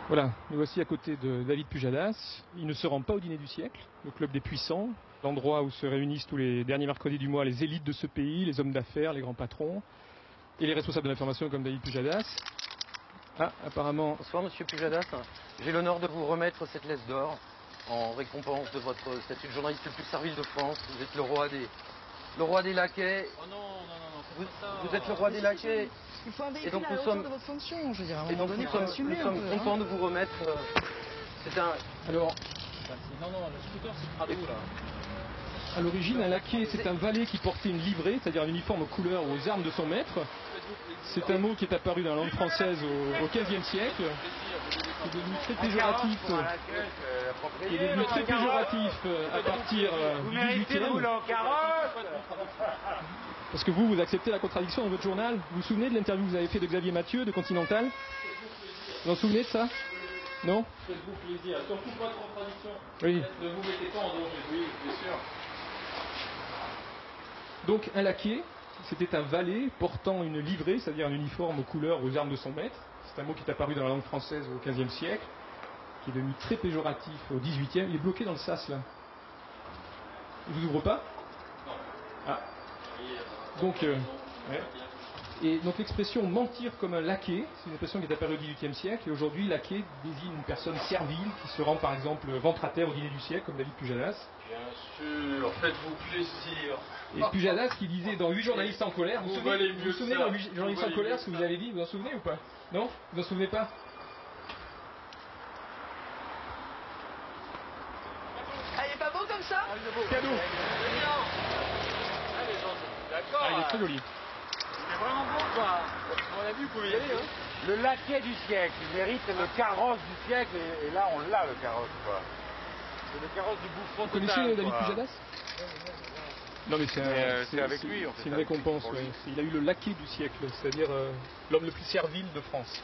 Voilà, nous voici à côté de David Pujadas. Il ne se rend pas au dîner du siècle, le club des puissants, l'endroit où se réunissent tous les derniers mercredis du mois les élites de ce pays, les hommes d'affaires, les grands patrons et les responsables de l'information comme David Pujadas. Ah, apparemment... Bonsoir Monsieur Pujadas, j'ai l'honneur de vous remettre cette laisse d'or en récompense de votre statut de journaliste le plus servile de France. Vous êtes le roi des laquais. Oh non, vous êtes le roi des laquais. Il faut un véhicule à la hauteur de votre fonction, je veux dire. À un moment donné, il faut assumer nous sommes contents de vous remettre. C'est un... Alors, non, le scooter c'est Prado là. à l'origine, un laquais, c'est un valet qui portait une livrée, c'est-à-dire un uniforme aux couleurs ou aux armes de son maître. C'est un mot qui est apparu dans la langue française au XVe siècle, qui est devenu très péjoratif, à partir du XVIIIe. Parce que vous acceptez la contradiction dans votre journal. Vous vous souvenez de l'interview que vous avez fait de Xavier Mathieu de Continental? Vous vous souvenez de ça? Non? Faites-vous plaisir, surtout pas de contradiction. Oui. Ne vous mettez pas en danger, oui, bien sûr. Donc un laquais, c'était un valet portant une livrée, c'est-à-dire un uniforme aux couleurs, aux armes de son maître. C'est un mot qui est apparu dans la langue française au XVe siècle, qui est devenu très péjoratif au XVIIIe. Il est bloqué dans le sas là. Il vous ouvre pas? Non. Ah. Donc, ouais. Et donc l'expression mentir comme un laquais, c'est une expression qui est apparue au XVIIIe siècle, et aujourd'hui laquais désigne une personne servile qui se rend par exemple ventre à terre au dîner du siècle, comme David Pujadas. Bien sûr, faites-vous plaisir. Et Pujadas qui disait dans 8 journalistes en colère, vous vous souvenez dans 8 journalistes en colère ce que vous avez dit? Vous en souvenez ou pas? Non? Vous en souvenez pas? Ah, il est pas beau comme ça? Cadeau. D'accord. Ah, il est très joli. C'est vraiment bon quoi. On a vu, vous pouvez y aller. Hein. Le laquais du siècle, il mérite le carrosse du siècle, et là on l'a le carrosse quoi. C'est le carrosse du bouffon. Vous connaissez David Pujadas? Non mais c'est avec lui en fait. C'est une récompense. Ouais. Il a eu le laquais du siècle, c'est-à-dire l'homme le plus servile de France.